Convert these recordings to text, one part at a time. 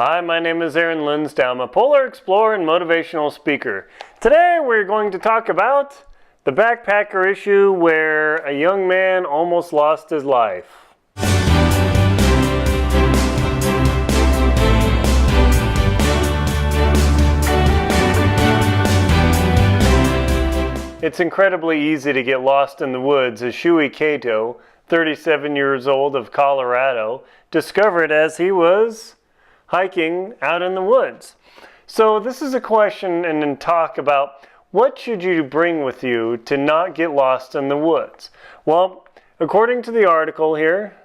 Hi, my name is Linsdau. I'm a polar explorer and motivational speaker. Today we're going to talk about the backpacker issue where a young man almost lost his life. It's incredibly easy to get lost in the woods, as Shuei Kato, 37 years old of Colorado, discovered as he was hiking out in the woods. So this is a question and talk about what should you bring with you to not get lost in the woods. Well, according to the article here,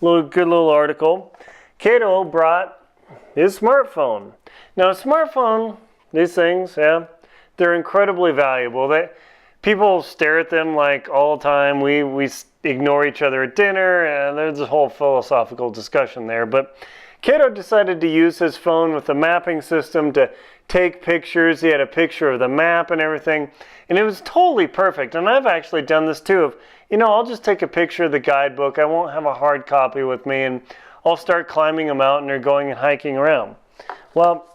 good little article, Kato brought his smartphone. Now a smartphone, these things, they're incredibly valuable. People stare at them like all the time. We ignore each other at dinner, and there's a whole philosophical discussion there. But Kato decided to use his phone with a mapping system to take pictures. He had a picture of the map and everything, and it was totally perfect. And I've actually done this too. I'll just take a picture of the guidebook. I won't have a hard copy with me, and I'll start climbing a mountain or going and hiking around. Well,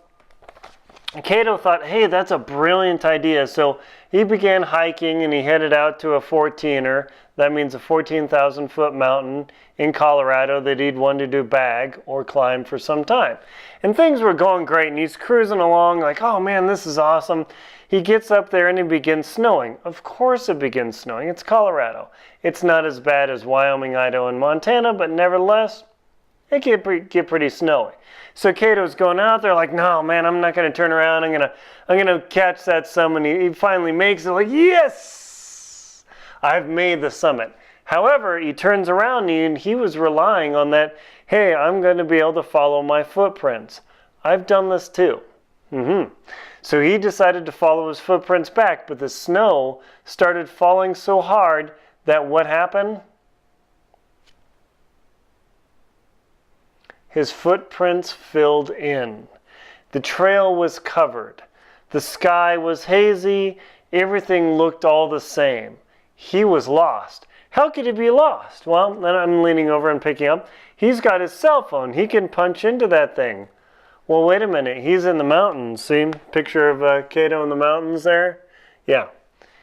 Kato thought, hey, that's a brilliant idea. So he began hiking and he headed out to a 14er. That means a 14,000 foot mountain in Colorado that he'd wanted to bag or climb for some time. And things were going great and he's cruising along like, oh man, this is awesome. He gets up there and it begins snowing. Of course it begins snowing. It's Colorado. It's not as bad as Wyoming, Idaho, and Montana, but nevertheless, it can get pretty snowy. So Kato's going out there like, no, man, I'm not going to turn around. I'm gonna catch that summit. He finally makes it like, yes, I've made the summit. However, he turns around and he was relying on that, hey, I'm going to be able to follow my footprints. I've done this too. So he decided to follow his footprints back, but the snow started falling so hard that what happened? His footprints filled in. The trail was covered. The sky was hazy. Everything looked all the same. He was lost. How could he be lost? Well, then I'm leaning over and picking up. He's got his cell phone. He can punch into that thing. Well, wait a minute. He's in the mountains. See? Picture of Kato in the mountains there? Yeah.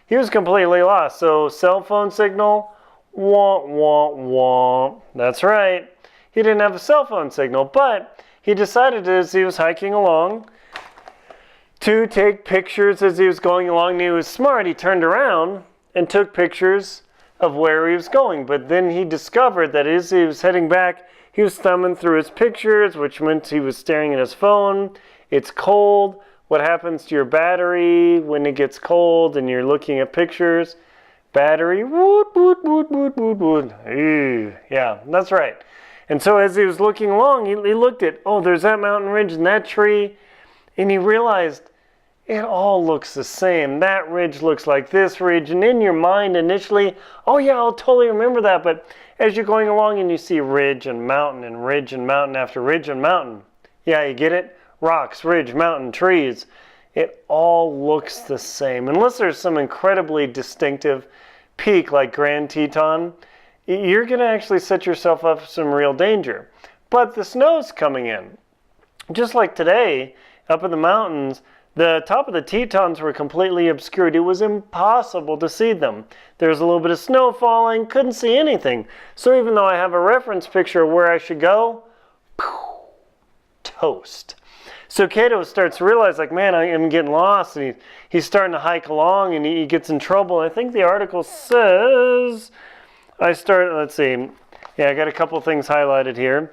He was completely lost. So cell phone signal, wah, wah, wah. That's right. He didn't have a cell phone signal, but he decided as he was hiking along to take pictures as he was going along. And he was smart. He turned around and took pictures of where he was going. But then he discovered that as he was heading back, he was thumbing through his pictures, which meant he was staring at his phone. It's cold. What happens to your battery when it gets cold and you're looking at pictures? Battery, woot, woot, woot, woot, woot, woot. Yeah, that's right. And so as he was looking along, he looked at, oh, there's that mountain ridge and that tree. And he realized it all looks the same. That ridge looks like this ridge. And in your mind initially, oh yeah, I'll totally remember that. But as you're going along and you see ridge and mountain after ridge and mountain. Yeah, you get it? Rocks, ridge, mountain, trees. It all looks the same. Unless there's some incredibly distinctive peak like Grand Teton, you're going to actually set yourself up for some real danger. But the snow's coming in. Just like today, up in the mountains, the top of the Tetons were completely obscured. It was impossible to see them. There was a little bit of snow falling, couldn't see anything. So even though I have a reference picture of where I should go, toast. So Kato starts to realize, like, man, I am getting lost. And he's starting to hike along and he gets in trouble. I think the article says... let's see. Yeah, I got a couple things highlighted here.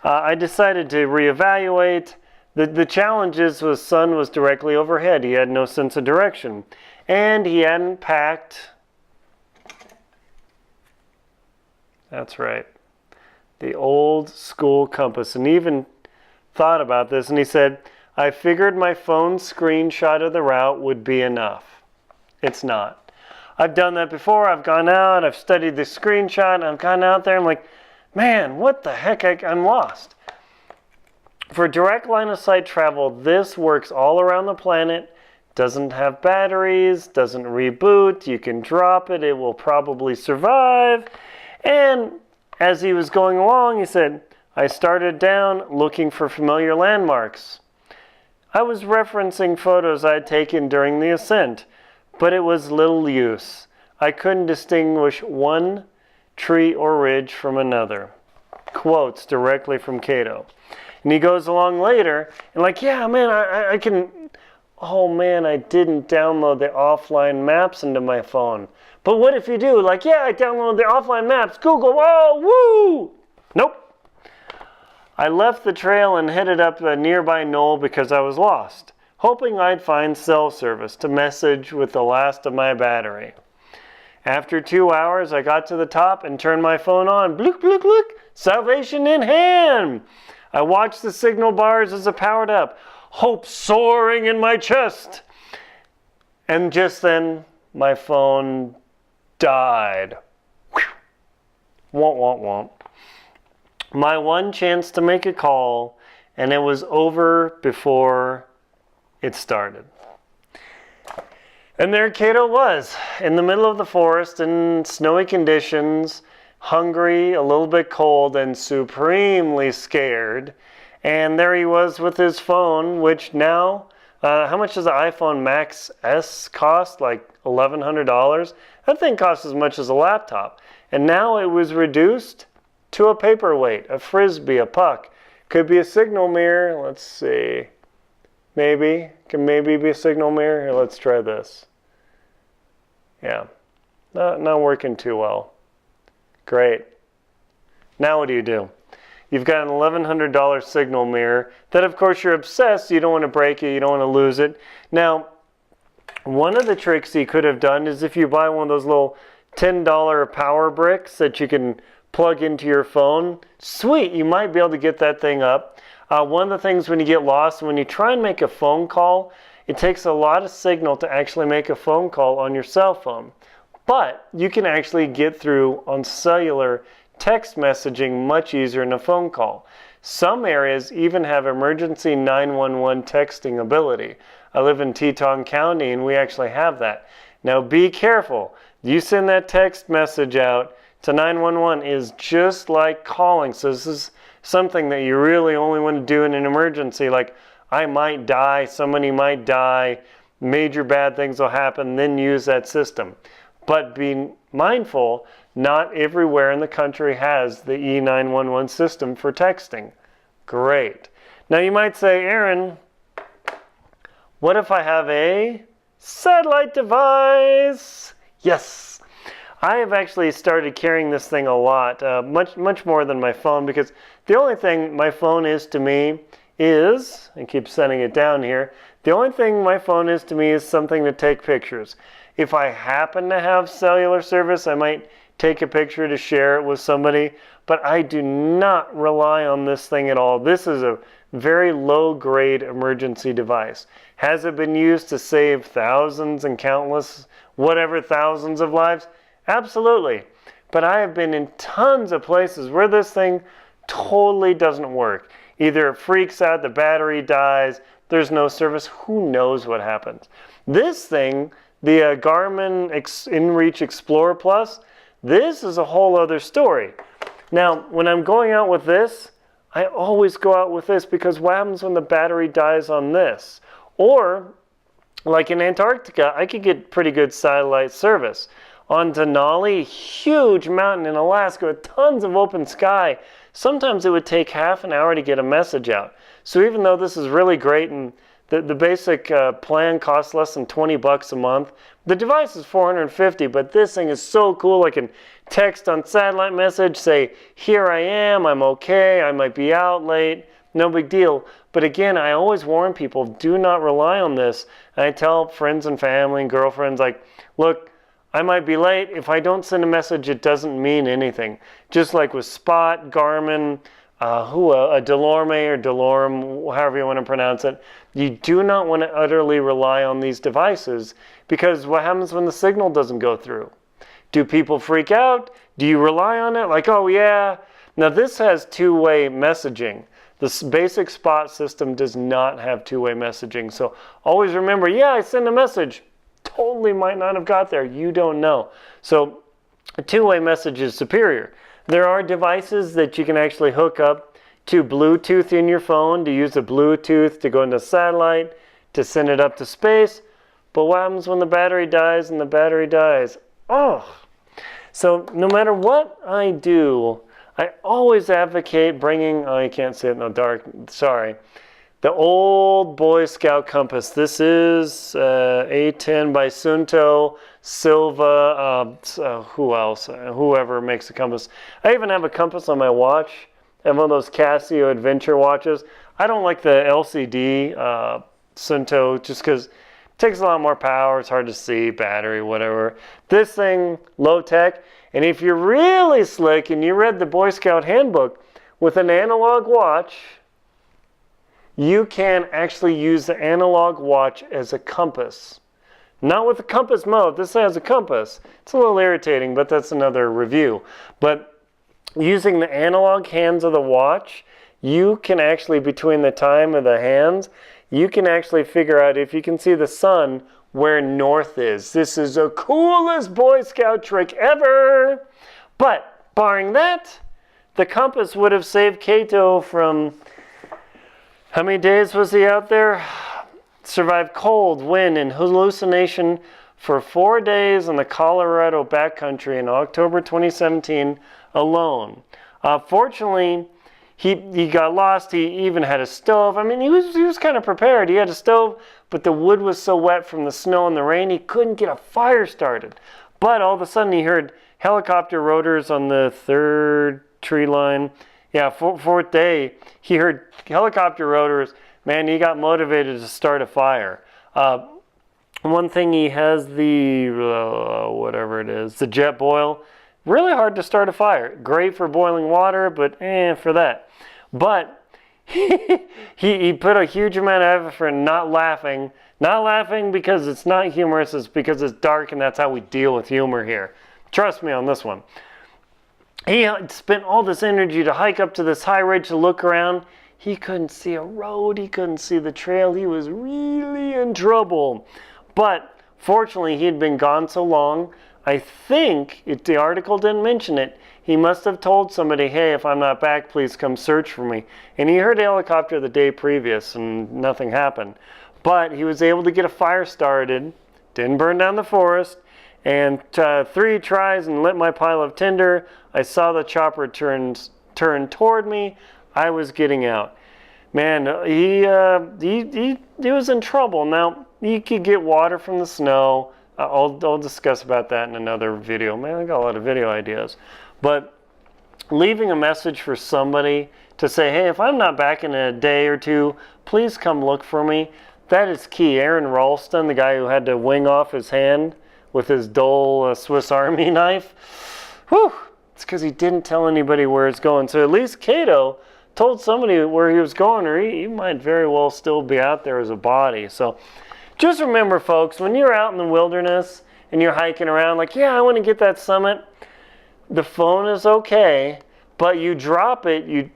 I decided to reevaluate. The challenges was sun was directly overhead. He had no sense of direction. And he hadn't packed. That's right. The old school compass. And he even thought about this and he said, I figured my phone screenshot of the route would be enough. It's not. I've done that before. I've gone out, I've studied the screenshot, and I've gone out there, I'm like, man, what the heck, I'm lost. For direct line of sight travel, this works all around the planet, doesn't have batteries, doesn't reboot, you can drop it, it will probably survive. And as he was going along, he said, I started down looking for familiar landmarks. I was referencing photos I had taken during the ascent, but it was little use. I couldn't distinguish one tree or ridge from another. Quotes directly from Cato. And he goes along later and like, yeah, man, I can, oh man, I didn't download the offline maps into my phone. But what if you do? Like, yeah, I downloaded the offline maps, Google, whoa, woo! Nope. I left the trail and headed up a nearby knoll because I was lost, hoping I'd find cell service to message with the last of my battery. After 2 hours, I got to the top and turned my phone on. Blook, blook, blook, salvation in hand. I watched the signal bars as it powered up, hope soaring in my chest. And just then, my phone died. Womp, womp, womp. My one chance to make a call, and it was over before it started. And there Cato was, in the middle of the forest in snowy conditions, hungry, a little bit cold, and supremely scared. And there he was with his phone, which now, how much does the iPhone Max S cost? Like $1,100? That thing costs as much as a laptop. And now it was reduced to a paperweight, a frisbee, a puck. Could be a signal mirror. Let's see. Maybe. Can maybe be a signal mirror. Here, let's try this. Yeah. Not working too well. Great. Now what do? You've got an $1,100 signal mirror that, of course, you're obsessed. You don't want to break it. You don't want to lose it. Now, one of the tricks you could have done is if you buy one of those little $10 power bricks that you can plug into your phone, sweet, you might be able to get that thing up. One of the things when you get lost, when you try and make a phone call, it takes a lot of signal to actually make a phone call on your cell phone. But you can actually get through on cellular text messaging much easier than a phone call. Some areas even have emergency 911 texting ability. I live in Teton County and we actually have that. Now be careful. You send that text message out to 911 is just like calling. So this is something that you really only want to do in an emergency. Like, I might die, somebody might die, major bad things will happen, then use that system. But be mindful, not everywhere in the country has the E911 system for texting. Great. Now you might say, Aaron, what if I have a satellite device? Yes. I have actually started carrying this thing a lot, much more than my phone, because the only thing my phone is to me is, I keep setting it down here, the only thing my phone is to me is something to take pictures. If I happen to have cellular service, I might take a picture to share it with somebody, but I do not rely on this thing at all. This is a very low-grade emergency device. Has it been used to save thousands and countless, whatever thousands of lives? Absolutely. But I have been in tons of places where this thing totally doesn't work. Either it freaks out, the battery dies, there's no service, who knows what happens. This thing, the Garmin InReach Explorer Plus, this is a whole other story. Now, when I'm going out with this, I always go out with this because what happens when the battery dies on this? Or, like in Antarctica, I could get pretty good satellite service. On Denali, huge mountain in Alaska with tons of open sky, sometimes it would take half an hour to get a message out. So even though this is really great and the basic plan costs less than $20 a month, the device is $450, but this thing is so cool. I can text on satellite message, say, here I am, I'm okay, I might be out late, no big deal. But again, I always warn people, do not rely on this. And I tell friends and family and girlfriends, like, look, I might be late. If I don't send a message, it doesn't mean anything. Just like with Spot, Garmin, Delorme or Delorme, however you want to pronounce it, you do not want to utterly rely on these devices because what happens when the signal doesn't go through? Do people freak out? Do you rely on it? Like, oh yeah. Now this has two-way messaging. This basic Spot system does not have two-way messaging. So always remember, yeah, I send a message. Totally might not have got there. You don't know. So a two-way message is superior. There are devices that you can actually hook up to Bluetooth in your phone, to use the Bluetooth to go into satellite, to send it up to space. But what happens when the battery dies and the battery dies? Oh! So no matter what I do, I always advocate bringing, oh, you can't see it in the dark, sorry, the old Boy Scout compass. This is A10 by Sunto, Silva, who else? Whoever makes the compass. I even have a compass on my watch. I have one of those Casio Adventure watches. I don't like the LCD Sunto just because it takes a lot more power. It's hard to see, battery, whatever. This thing, low tech. And if you're really slick and you read the Boy Scout handbook, with an analog watch, you can actually use the analog watch as a compass. Not with the compass mode. This has a compass. It's a little irritating, but that's another review. But using the analog hands of the watch, you can actually, between the time of the hands, you can actually figure out if you can see the sun where north is. This is the coolest Boy Scout trick ever. But barring that, the compass would have saved Kato from, how many days was he out there? Survived cold, wind, and hallucination for 4 days in the Colorado backcountry in October 2017 alone. Fortunately, he got lost. He even had a stove. I mean, he was kind of prepared. He had a stove, but the wood was so wet from the snow and the rain, he couldn't get a fire started. But all of a sudden, he heard helicopter rotors on the third tree line. Yeah, fourth day, he heard helicopter rotors. Man, he got motivated to start a fire. One thing, he has the, whatever it is, the jet boil. Really hard to start a fire. Great for boiling water, but for that. But he put a huge amount of effort in not laughing. Not laughing because it's not humorous, it's because it's dark, and that's how we deal with humor here. Trust me on this one. He spent all this energy to hike up to this high ridge to look around. He couldn't see a road. He couldn't see the trail. He was really in trouble. But fortunately, he had been gone so long, I think, the article didn't mention it, he must have told somebody, hey, if I'm not back, please come search for me. And he heard a helicopter the day previous and nothing happened. But he was able to get a fire started, didn't burn down the forest, and 3 tries and lit my pile of tinder. I saw the chopper turn toward me. I was getting out. Man, he was in trouble. Now, you could get water from the snow. I'll discuss about that in another video. Man, I got a lot of video ideas. But leaving a message for somebody to say, hey, if I'm not back in a day or two, please come look for me. That is key. Aaron Ralston, the guy who had to wing off his hand with his dull Swiss Army knife. Whew! It's because he didn't tell anybody where it's going. So at least Kato told somebody where he was going, or he might very well still be out there as a body. So just remember, folks, when you're out in the wilderness and you're hiking around, like, yeah, I want to get that summit, the phone is okay, but you drop it, you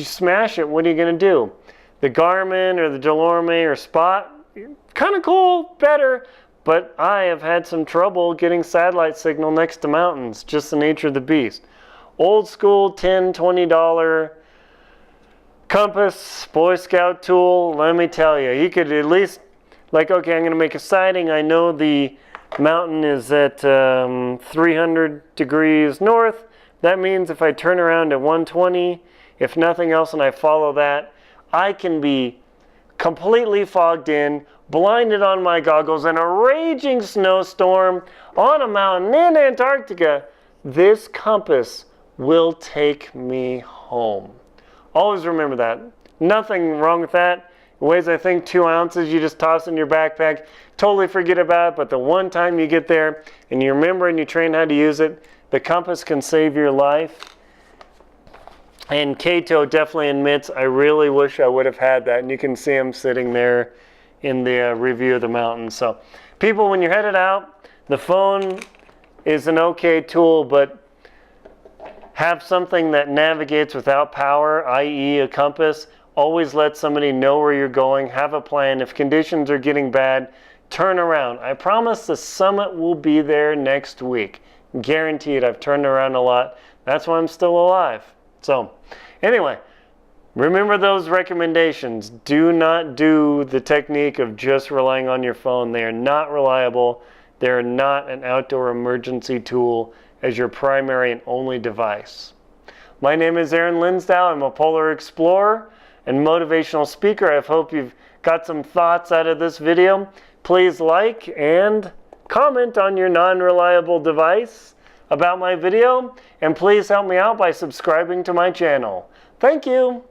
smash it, what are you going to do? The Garmin or the Delorme or Spot, kind of cool, better, but I have had some trouble getting satellite signal next to mountains, just the nature of the beast. Old school $10, $20 compass, Boy Scout tool, let me tell you, you could at least, like, okay, I'm going to make a sighting. I know the mountain is at 300 degrees north. That means if I turn around at 120, if nothing else, and I follow that, I can be completely fogged in, blinded on my goggles, in a raging snowstorm on a mountain in Antarctica. This compass will take me home. Always remember that. Nothing wrong with that. It weighs, I think, 2 ounces. You just toss it in your backpack. Totally forget about it. But the one time you get there and you remember and you train how to use it, the compass can save your life. And Kato definitely admits, I really wish I would have had that. And you can see him sitting there in the review of the mountain. So people, when you're headed out, the phone is an okay tool, but have something that navigates without power, i.e. a compass. Always let somebody know where you're going. Have a plan. If conditions are getting bad, turn around. I promise the summit will be there next week. Guaranteed. I've turned around a lot. That's why I'm still alive. So, anyway, Remember those recommendations. Do not do the technique of just relying on your phone. They are not reliable. They are not an outdoor emergency tool as your primary and only device. My name is Aaron Linsdau. I'm a polar explorer and motivational speaker. I hope you've got some thoughts out of this video. Please like and comment on your non-reliable device about my video. And please help me out by subscribing to my channel. Thank you.